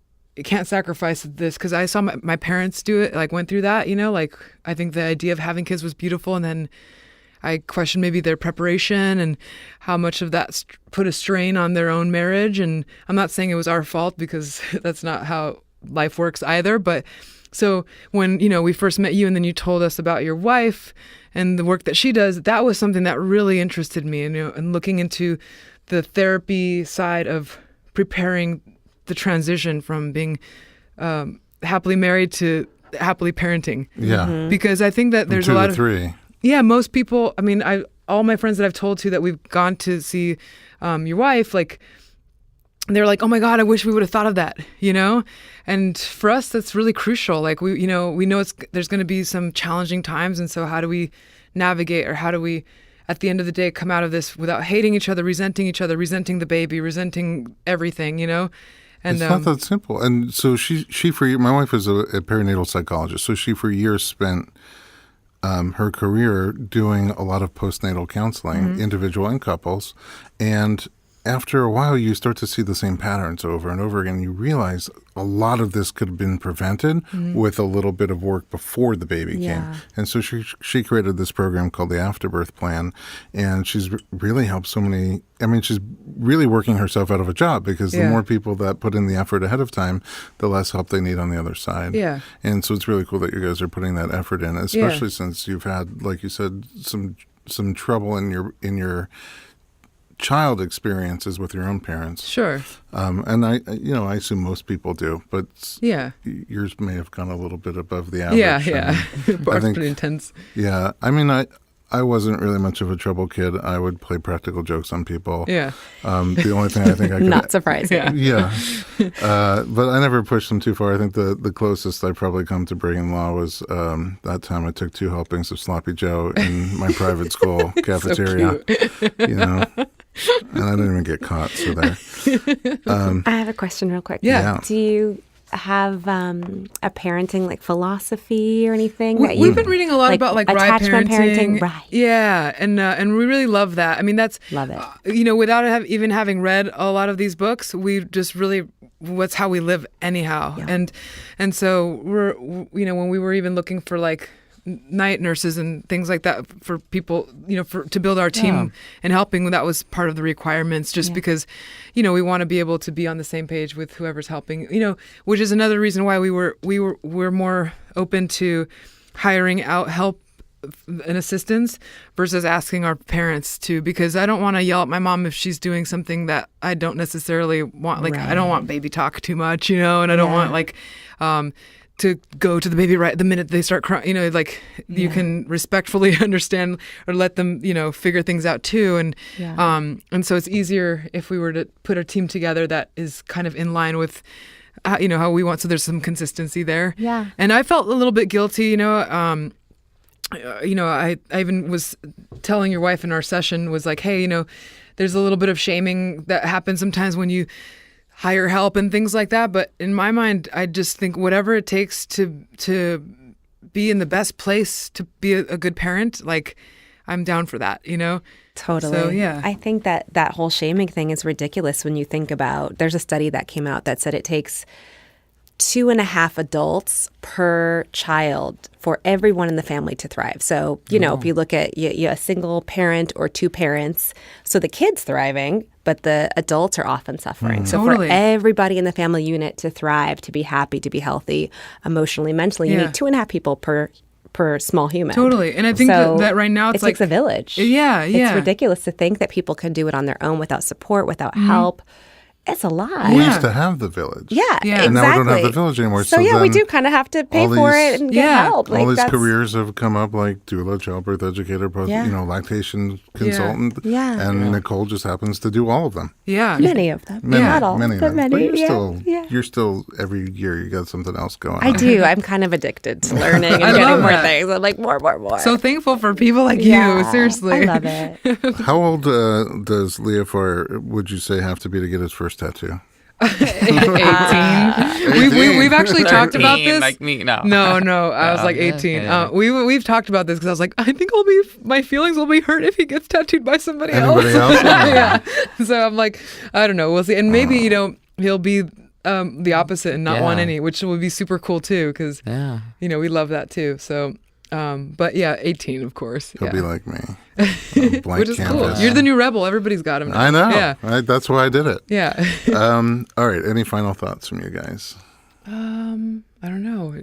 can't sacrifice this, because I saw my parents do it, like went through that. Like I think the idea of having kids was beautiful, and then I questioned maybe their preparation and how much of that put a strain on their own marriage. And I'm not saying it was our fault, because that's not how life works either. But so when, we first met you and then you told us about your wife and the work that she does, that was something that really interested me, and looking into the therapy side of preparing the transition from being happily married to happily parenting. Yeah. Mm-hmm. Because I think that there's From a 2 lot to of 3. Yeah, most people, I mean, all my friends that I've told to that we've gone to see your wife, like, they're like, oh my God, I wish we would have thought of that, And for us, that's really crucial. Like, we know there's going to be some challenging times. And so how do we navigate, or how do we, at the end of the day, come out of this without hating each other, resenting the baby, resenting everything, And it's not that simple. And so she for my wife is a perinatal psychologist. So she for years spent her career doing a lot of postnatal counseling, individual and couples. And after a while, you start to see the same patterns over and over again. You realize a lot of this could have been prevented with a little bit of work before the baby came. And so she created this program called the Afterbirth Plan, and she's really helped so many. I mean, she's really working herself out of a job, because the more people that put in the effort ahead of time, the less help they need on the other side. Yeah. And so it's really cool that you guys are putting that effort in, especially since you've had, like you said, some trouble in your child experiences with your own parents. Sure. And I assume most people do, but yours may have gone a little bit above the average. Yeah. I think pretty intense. Yeah. I mean, I wasn't really much of a trouble kid. I would play practical jokes on people. Yeah. The only thing I think I could... Not surprising. Yeah. But I never pushed them too far. I think the closest I probably come to breaking law was that time I took 2 helpings of Sloppy Joe in my private school cafeteria. So And I didn't even get caught, so there. I have a question real quick. Yeah. Do you have a parenting like philosophy or anything? We've been reading a lot about like attachment parenting. Right. Yeah, and we really love that. I mean, that's love it. Without even having read a lot of these books, we just really what's how we live anyhow. Yeah. And so we're when we were even looking for like night nurses and things like that for people, to build our team and helping, that was part of the requirements, just because, we want to be able to be on the same page with whoever's helping, which is another reason why we're more open to hiring out help and assistance versus asking our parents to, because I don't want to yell at my mom if she's doing something that I don't necessarily want. Like, I don't want baby talk too much, and I don't want like, to go to the baby right the minute they start crying, you can respectfully understand or let them, figure things out too. And so it's easier if we were to put a team together that is kind of in line with, how we want. So there's some consistency there. Yeah. And I felt a little bit guilty, I even was telling your wife in our session was like, hey, there's a little bit of shaming that happens sometimes when you hire help and things like that. But in my mind, I just think whatever it takes to be in the best place to be a good parent, like I'm down for that, Totally. So, yeah. I think that whole shaming thing is ridiculous when you think about, there's a study that came out that said it takes 2.5 adults per child for everyone in the family to thrive. So, if you look at a single parent or 2 parents, so the kid's thriving, but the adults are often suffering. So Totally. for everybody in the family unit to thrive, to be happy, to be healthy, emotionally, mentally, you need 2.5 people per small human. Totally. And I think that right now it's it takes a village. Yeah. It's ridiculous to think that people can do it on their own without support, without help. It's a lot. We used to have the village. Yeah, Yeah. And exactly. now we don't have the village anymore. So we then do kind of have to pay all for these- it and get help. all these that's- careers have come up, like doula, childbirth educator, lactation consultant. Yeah. And Nicole just happens to do all of them. Yeah. Many of them. Many, Not all, many of but them. many. But yeah. you're still every year you got something else going I on. do. I'm kind of addicted to learning and I getting love more that. things. I'm like, more. So thankful for people like Yeah, you. Seriously. I love it. How old does Leafar, would you say, have to be to get his first tattoo? 18. We've actually talked about 13, this. like me, no. No. I was like 18. okay. We've talked about this because I was like, I think my feelings will be hurt if he gets tattooed by somebody Anybody else? yeah. So I'm like, I don't know. We'll see. And maybe he'll be the opposite and not want Yeah. any, which would be super cool too. Because Yeah. we love that too. So. But yeah, 18, of course. He'll yeah. be like me. A blank Which is cool. canvas. You're the new rebel. Everybody's got him now. I know. Yeah. That's why I did it. Yeah. All right. Any final thoughts from you guys? I don't know.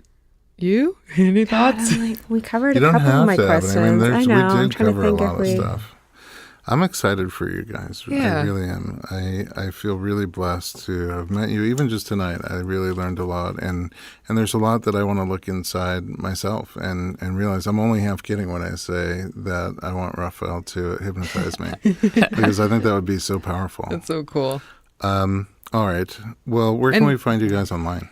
You? Any thoughts? I'm like, we covered You a don't couple of have my to. questions. I mean, I know. we I'm did trying to cover a think lot if of we. stuff. I'm excited for you guys. Yeah. I really am. I feel really blessed to have met you. Even just tonight, I really learned a lot. And there's a lot that I want to look inside myself and realize I'm only half kidding when I say that I want Raphael to hypnotize me. Because I think that would be so powerful. That's so cool. All right. Well, where can we find you guys online?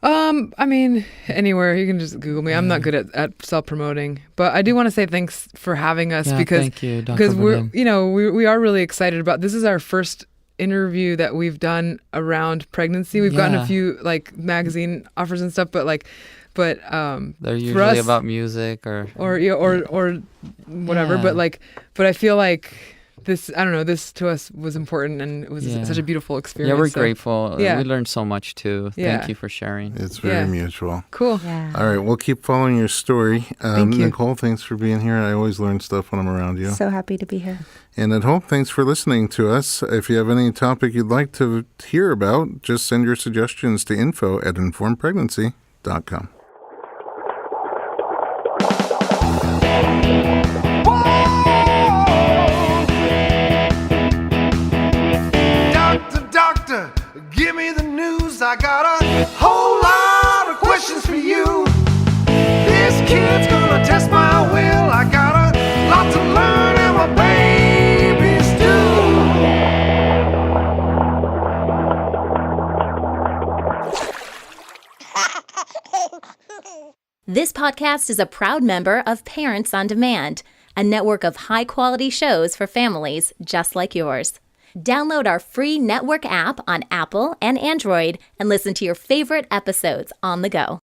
I mean, anywhere. You can just Google me. I'm not good at self-promoting, but I do want to say thanks for having us Yeah, because thank you, Dr. because we're Berlin. we are really excited about this. Is our first interview that we've done around pregnancy. We've gotten a Yeah. few like magazine offers and stuff, but They're for usually us, about music or or whatever. Yeah. But I feel like this, I don't know, this to us was important and it was Yeah. such a beautiful experience. yeah, we're so- grateful. Yeah. We learned so much too. Yeah. Thank you for sharing. It's very Yeah. mutual. Cool. Yeah. All right. We'll keep following your story. Thank you. Nicole, thanks for being here. I always learn stuff when I'm around you. So happy to be here. And at home, thanks for listening to us. If you have any topic you'd like to hear about, just send your suggestions to info@informedpregnancy.com. Doctor, give me the news. I got a whole lot of questions for you. This kid's gonna test my will. I got a lot to learn, and my baby's due. This podcast is a proud member of Parents on Demand, a network of high-quality shows for families just like yours. Download our free network app on Apple and Android and listen to your favorite episodes on the go.